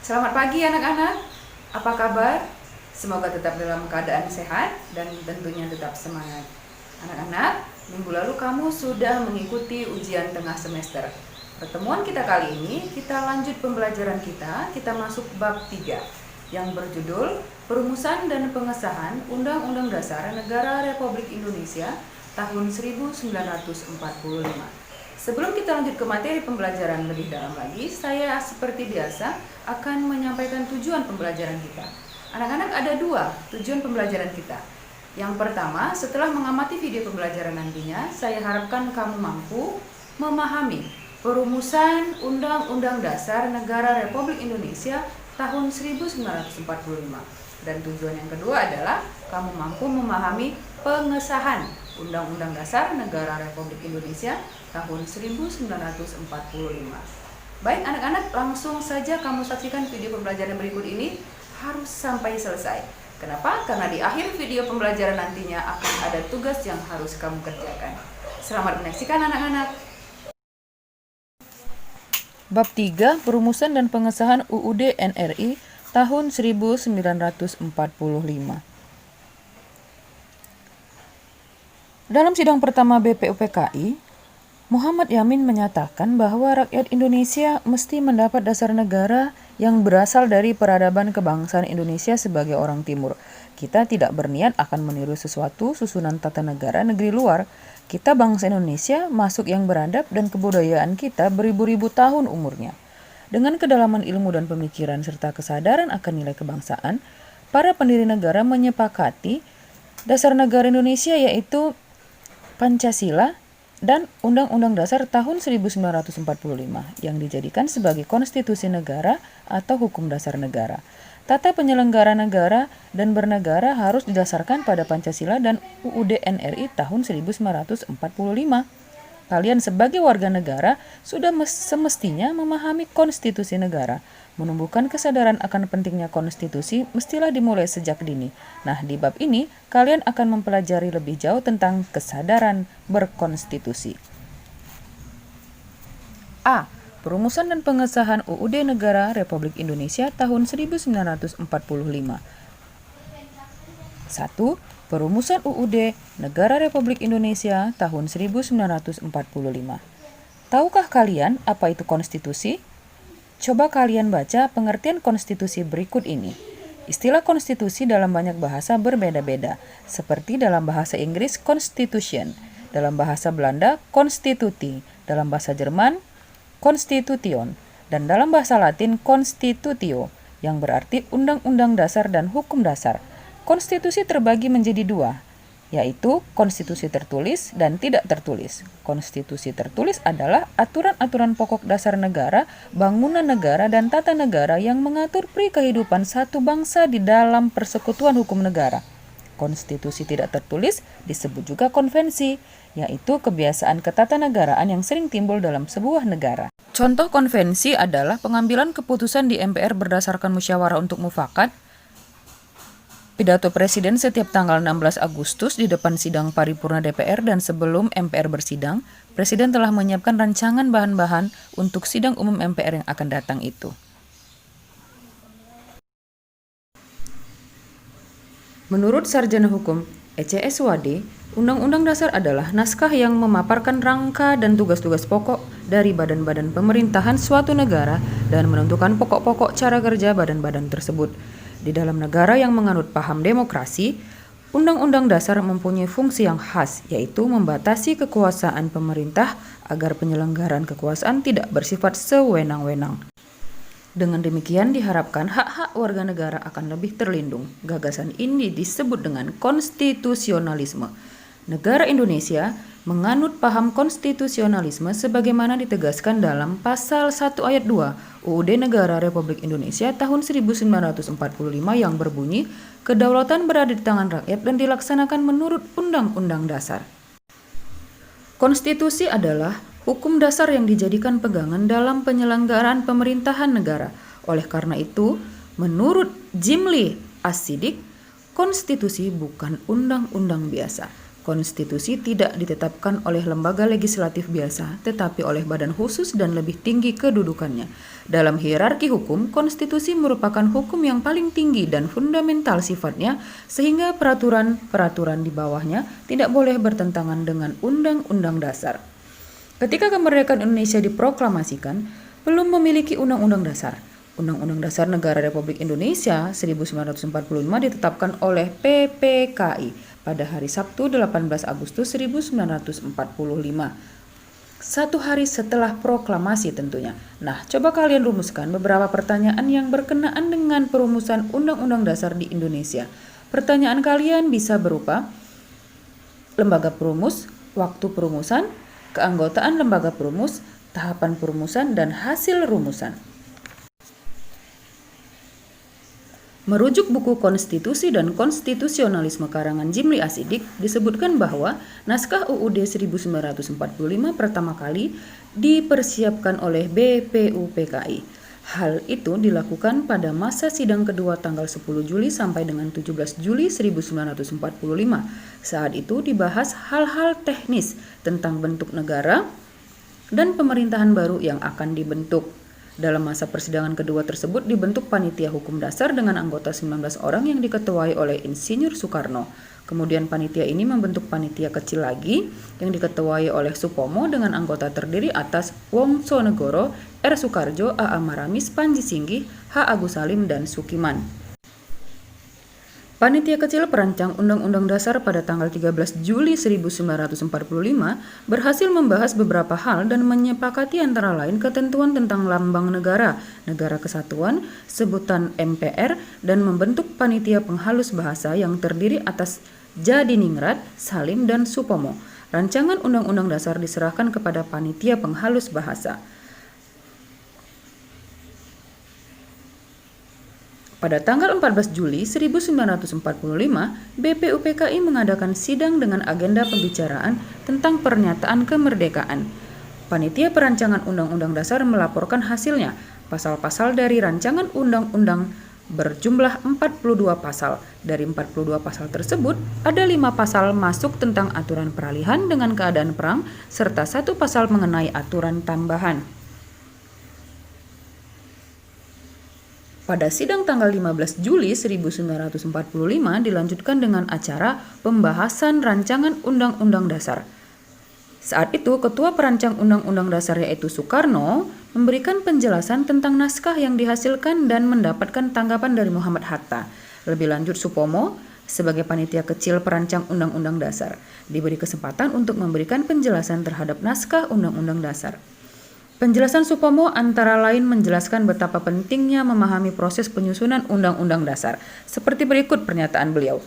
Selamat pagi anak-anak, apa kabar? Semoga tetap dalam keadaan sehat dan tentunya tetap semangat. Anak-anak, minggu lalu kamu sudah mengikuti ujian tengah semester. Pertemuan kita kali ini, kita lanjut pembelajaran kita masuk bab 3 yang berjudul Perumusan dan Pengesahan Undang-Undang Dasar Negara Republik Indonesia tahun 1945. Sebelum kita lanjut ke materi pembelajaran lebih dalam lagi, saya seperti biasa akan menyampaikan tujuan pembelajaran kita. Anak-anak, ada 2 tujuan pembelajaran kita. Yang pertama, setelah mengamati video pembelajaran nantinya, saya harapkan kamu mampu memahami perumusan Undang-Undang Dasar Negara Republik Indonesia tahun 1945. Dan tujuan yang kedua adalah kamu mampu memahami pengesahan Undang-Undang Dasar Negara Republik Indonesia tahun 1945. Baik anak-anak, langsung saja kamu saksikan video pembelajaran berikut ini harus sampai selesai. Kenapa? Karena di akhir video pembelajaran nantinya akan ada tugas yang harus kamu kerjakan. Selamat menyaksikan anak-anak. Bab 3 Perumusan dan Pengesahan UUD NRI tahun 1945. Dalam sidang pertama BPUPKI, Muhammad Yamin menyatakan bahwa rakyat Indonesia mesti mendapat dasar negara yang berasal dari peradaban kebangsaan Indonesia sebagai orang timur. Kita tidak berniat akan meniru sesuatu susunan tata negara negeri luar. Kita bangsa Indonesia masuk yang beradab dan kebudayaan kita beribu-ribu tahun umurnya. Dengan kedalaman ilmu dan pemikiran serta kesadaran akan nilai kebangsaan, para pendiri negara menyepakati dasar negara Indonesia yaitu Pancasila dan Undang-Undang Dasar tahun 1945 yang dijadikan sebagai konstitusi negara atau hukum dasar negara. Tata penyelenggara negara dan bernegara harus didasarkan pada Pancasila dan UUD NRI tahun 1945. Kalian sebagai warga negara sudah semestinya memahami konstitusi negara. Menumbuhkan kesadaran akan pentingnya konstitusi mestilah dimulai sejak dini. Nah, di bab ini kalian akan mempelajari lebih jauh tentang kesadaran berkonstitusi. A. Perumusan dan Pengesahan UUD Negara Republik Indonesia tahun 1945. 1. Perumusan UUD Negara Republik Indonesia tahun 1945. Tahukah kalian apa itu konstitusi? Coba kalian baca pengertian konstitusi berikut ini. Istilah konstitusi dalam banyak bahasa berbeda-beda, seperti dalam bahasa Inggris constitution, dalam bahasa Belanda constitutie, dalam bahasa Jerman constitution, dan dalam bahasa Latin constitutio, yang berarti undang-undang dasar dan hukum dasar. Konstitusi terbagi menjadi 2, yaitu konstitusi tertulis dan tidak tertulis. Konstitusi tertulis adalah aturan-aturan pokok dasar negara, bangunan negara, dan tata negara yang mengatur kehidupan satu bangsa di dalam persekutuan hukum negara. Konstitusi tidak tertulis disebut juga konvensi, yaitu kebiasaan ketatanegaraan yang sering timbul dalam sebuah negara. Contoh konvensi adalah pengambilan keputusan di MPR berdasarkan musyawarah untuk mufakat, pidato Presiden setiap tanggal 16 Agustus di depan sidang paripurna DPR dan sebelum MPR bersidang, Presiden telah menyiapkan rancangan bahan-bahan untuk sidang umum MPR yang akan datang itu. Menurut Sarjana Hukum ECS Wade, Undang-Undang Dasar adalah naskah yang memaparkan rangka dan tugas-tugas pokok dari badan-badan pemerintahan suatu negara dan menentukan pokok-pokok cara kerja badan-badan tersebut. Di dalam negara yang menganut paham demokrasi, Undang-Undang Dasar mempunyai fungsi yang khas, yaitu membatasi kekuasaan pemerintah agar penyelenggaraan kekuasaan tidak bersifat sewenang-wenang. Dengan demikian diharapkan hak-hak warga negara akan lebih terlindung. Gagasan ini disebut dengan konstitusionalisme. Negara Indonesia menganut paham konstitusionalisme sebagaimana ditegaskan dalam Pasal 1 Ayat 2 UUD Negara Republik Indonesia tahun 1945 yang berbunyi, kedaulatan berada di tangan rakyat dan dilaksanakan menurut Undang-Undang Dasar. Konstitusi adalah hukum dasar yang dijadikan pegangan dalam penyelenggaraan pemerintahan negara. Oleh karena itu, menurut Jimli As-Siddiq, konstitusi bukan undang-undang biasa. Konstitusi tidak ditetapkan oleh lembaga legislatif biasa, tetapi oleh badan khusus dan lebih tinggi kedudukannya. Dalam hierarki hukum, konstitusi merupakan hukum yang paling tinggi dan fundamental sifatnya, sehingga peraturan-peraturan di bawahnya tidak boleh bertentangan dengan Undang-Undang Dasar. Ketika kemerdekaan Indonesia diproklamasikan, belum memiliki Undang-Undang Dasar. Undang-Undang Dasar Negara Republik Indonesia 1945 ditetapkan oleh PPKI pada hari Sabtu 18 Agustus 1945. Satu hari setelah proklamasi tentunya. Nah, coba kalian rumuskan beberapa pertanyaan yang berkenaan dengan perumusan Undang-Undang Dasar di Indonesia. Pertanyaan kalian bisa berupa lembaga perumus, waktu perumusan, keanggotaan lembaga perumus, tahapan perumusan, dan hasil rumusan. Merujuk buku Konstitusi dan Konstitusionalisme karangan Jimli Asidik, disebutkan bahwa naskah UUD 1945 pertama kali dipersiapkan oleh BPUPKI. Hal itu dilakukan pada masa sidang kedua tanggal 10 Juli sampai dengan 17 Juli 1945. Saat itu dibahas hal-hal teknis tentang bentuk negara dan pemerintahan baru yang akan dibentuk. Dalam masa persidangan kedua tersebut dibentuk panitia hukum dasar dengan anggota 19 orang yang diketuai oleh Insinyur Soekarno. Kemudian panitia ini membentuk panitia kecil lagi yang diketuai oleh Supomo dengan anggota terdiri atas Wongso Negoro, R. Soekarjo, A. Maramis, Panji Singgih, H. Agus Salim, dan Sukiman. Panitia kecil perancang Undang-Undang Dasar pada tanggal 13 Juli 1945 berhasil membahas beberapa hal dan menyepakati antara lain ketentuan tentang lambang negara, negara kesatuan, sebutan MPR, dan membentuk panitia penghalus bahasa yang terdiri atas Jadiningrat, Salim, dan Supomo. Rancangan Undang-Undang Dasar diserahkan kepada panitia penghalus bahasa. Pada tanggal 14 Juli 1945, BPUPKI mengadakan sidang dengan agenda pembicaraan tentang pernyataan kemerdekaan. Panitia perancangan Undang-Undang Dasar melaporkan hasilnya. Pasal-pasal dari rancangan undang-undang berjumlah 42 pasal. Dari 42 pasal tersebut, ada 5 pasal masuk tentang aturan peralihan dengan keadaan perang, serta 1 pasal mengenai aturan tambahan. Pada sidang tanggal 15 Juli 1945 dilanjutkan dengan acara pembahasan rancangan Undang-Undang Dasar. Saat itu Ketua Perancang Undang-Undang Dasar yaitu Soekarno memberikan penjelasan tentang naskah yang dihasilkan dan mendapatkan tanggapan dari Muhammad Hatta. Lebih lanjut Supomo sebagai panitia kecil perancang Undang-Undang Dasar diberi kesempatan untuk memberikan penjelasan terhadap naskah Undang-Undang Dasar. Penjelasan Supomo antara lain menjelaskan betapa pentingnya memahami proses penyusunan Undang-Undang Dasar. Seperti berikut pernyataan beliau.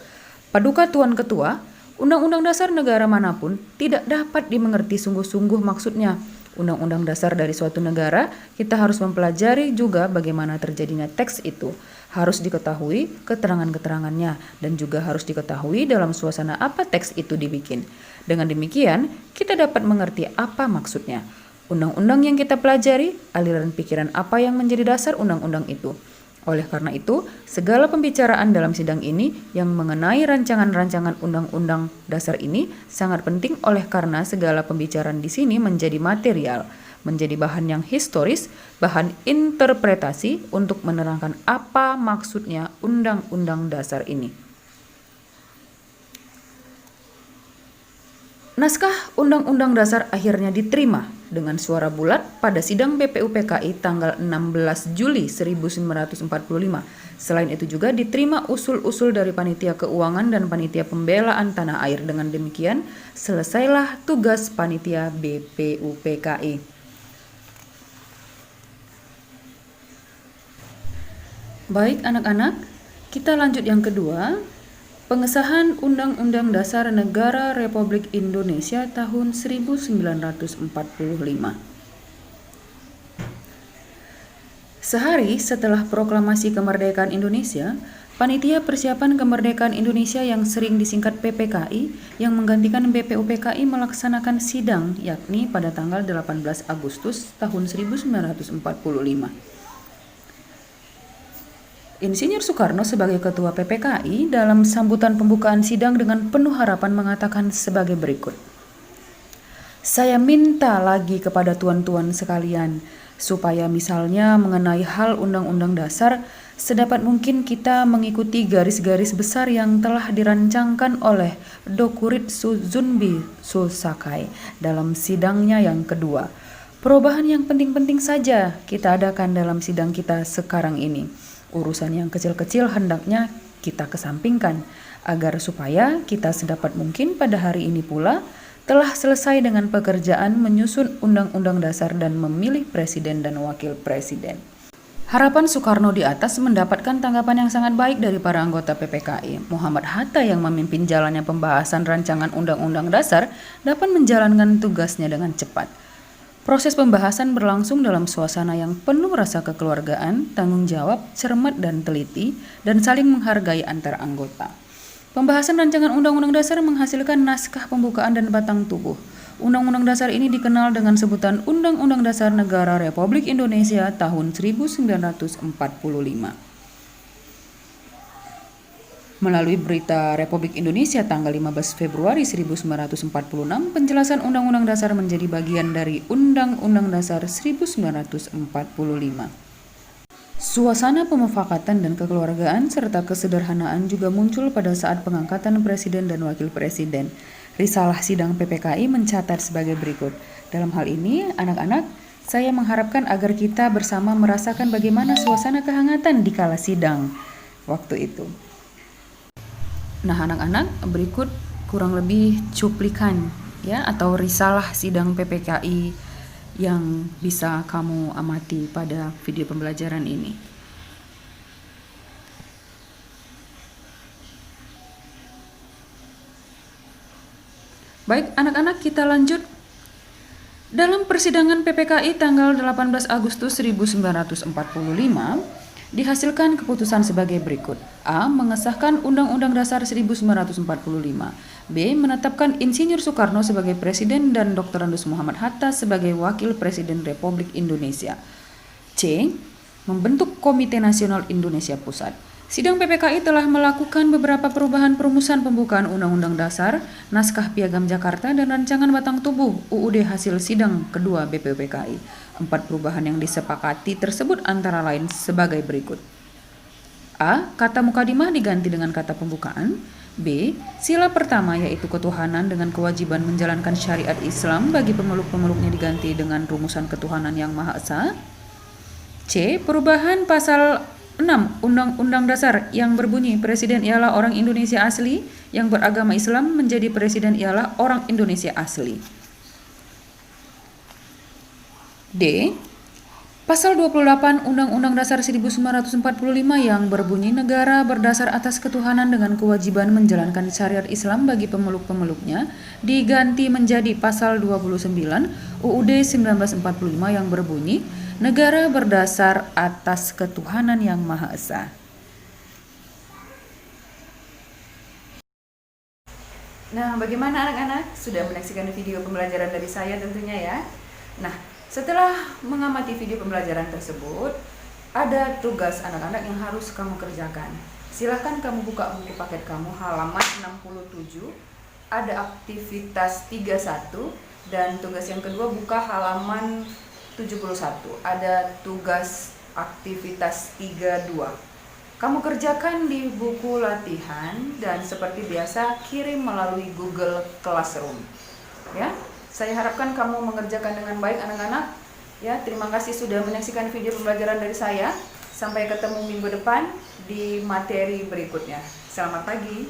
Paduka Tuan Ketua, Undang-Undang Dasar negara manapun tidak dapat dimengerti sungguh-sungguh maksudnya. Undang-Undang Dasar dari suatu negara, kita harus mempelajari juga bagaimana terjadinya teks itu. Harus diketahui keterangan-keterangannya dan juga harus diketahui dalam suasana apa teks itu dibikin. Dengan demikian, kita dapat mengerti apa maksudnya. Undang-undang yang kita pelajari, aliran pikiran apa yang menjadi dasar undang-undang itu. Oleh karena itu, segala pembicaraan dalam sidang ini yang mengenai rancangan-rancangan undang-undang dasar ini sangat penting oleh karena segala pembicaraan di sini menjadi material, menjadi bahan yang historis, bahan interpretasi untuk menerangkan apa maksudnya undang-undang dasar ini. Naskah Undang-Undang Dasar akhirnya diterima dengan suara bulat pada sidang BPUPKI tanggal 16 Juli 1945. Selain itu juga diterima usul-usul dari Panitia Keuangan dan Panitia Pembelaan Tanah Air. Dengan demikian, selesailah tugas Panitia BPUPKI. Baik anak-anak, kita lanjut yang kedua. Pengesahan Undang-Undang Dasar Negara Republik Indonesia tahun 1945. Sehari setelah proklamasi kemerdekaan Indonesia, Panitia Persiapan Kemerdekaan Indonesia yang sering disingkat PPKI yang menggantikan BPUPKI melaksanakan sidang yakni pada tanggal 18 Agustus tahun 1945. Insinyur Soekarno sebagai Ketua PPKI dalam sambutan pembukaan sidang dengan penuh harapan mengatakan sebagai berikut. Saya minta lagi kepada tuan-tuan sekalian, supaya misalnya mengenai hal Undang-Undang Dasar, sedapat mungkin kita mengikuti garis-garis besar yang telah dirancangkan oleh Dokurit Suzunbi Sulsakai dalam sidangnya yang kedua. Perubahan yang penting-penting saja kita adakan dalam sidang kita sekarang ini. Urusan yang kecil-kecil hendaknya kita kesampingkan, agar supaya kita sedapat mungkin pada hari ini pula telah selesai dengan pekerjaan menyusun Undang-Undang Dasar dan memilih Presiden dan Wakil Presiden. Harapan Soekarno di atas mendapatkan tanggapan yang sangat baik dari para anggota PPKI. Muhammad Hatta yang memimpin jalannya pembahasan rancangan Undang-Undang Dasar dapat menjalankan tugasnya dengan cepat. Proses pembahasan berlangsung dalam suasana yang penuh rasa kekeluargaan, tanggung jawab, cermat dan teliti, dan saling menghargai antar anggota. Pembahasan rancangan Undang-Undang Dasar menghasilkan naskah pembukaan dan batang tubuh. Undang-Undang Dasar ini dikenal dengan sebutan Undang-Undang Dasar Negara Republik Indonesia tahun 1945. Melalui Berita Republik Indonesia tanggal 15 Februari 1946, penjelasan Undang-Undang Dasar menjadi bagian dari Undang-Undang Dasar 1945. Suasana pemufakatan dan kekeluargaan serta kesederhanaan juga muncul pada saat pengangkatan Presiden dan Wakil Presiden. Risalah sidang PPKI mencatat sebagai berikut. Dalam hal ini, anak-anak, saya mengharapkan agar kita bersama merasakan bagaimana suasana kehangatan di kala sidang waktu itu. Nah, anak-anak, berikut kurang lebih cuplikan ya atau risalah sidang PPKI yang bisa kamu amati pada video pembelajaran ini. Baik, anak-anak, kita lanjut. Dalam persidangan PPKI tanggal 18 Agustus 1945, dihasilkan keputusan sebagai berikut. A. Mengesahkan Undang-Undang Dasar 1945. B. Menetapkan Insinyur Soekarno sebagai Presiden dan Dr. Andes Muhammad Hatta sebagai Wakil Presiden Republik Indonesia. C. Membentuk Komite Nasional Indonesia Pusat. Sidang PPKI telah melakukan beberapa perubahan perumusan pembukaan Undang-Undang Dasar, Naskah Piagam Jakarta, dan Rancangan Batang Tubuh UUD hasil sidang kedua BPUPKI. 4 perubahan yang disepakati tersebut antara lain sebagai berikut. A. Kata mukadimah diganti dengan kata pembukaan. B. Sila pertama yaitu ketuhanan dengan kewajiban menjalankan syariat Islam bagi pemeluk-pemeluknya diganti dengan rumusan ketuhanan yang Maha Esa. C. Perubahan pasal 6 Undang-Undang Dasar yang berbunyi Presiden ialah orang Indonesia asli yang beragama Islam menjadi Presiden ialah orang Indonesia asli. D. Pasal 28 Undang-Undang Dasar 1945 yang berbunyi negara berdasar atas ketuhanan dengan kewajiban menjalankan syariat Islam bagi pemeluk-pemeluknya diganti menjadi pasal 29 UUD 1945 yang berbunyi negara berdasar atas ketuhanan yang Maha Esa. Nah, bagaimana anak-anak? Sudah menyaksikan video pembelajaran dari saya tentunya ya. Nah, setelah mengamati video pembelajaran tersebut, ada tugas anak-anak yang harus kamu kerjakan. Silahkan kamu buka buku paket kamu halaman 67, ada aktivitas 31, dan tugas yang kedua buka halaman 71, ada tugas aktivitas 32. Kamu kerjakan di buku latihan dan seperti biasa kirim melalui Google Classroom. Ya, saya harapkan kamu mengerjakan dengan baik anak-anak. Ya, terima kasih sudah menyaksikan video pembelajaran dari saya. Sampai ketemu minggu depan di materi berikutnya. Selamat pagi.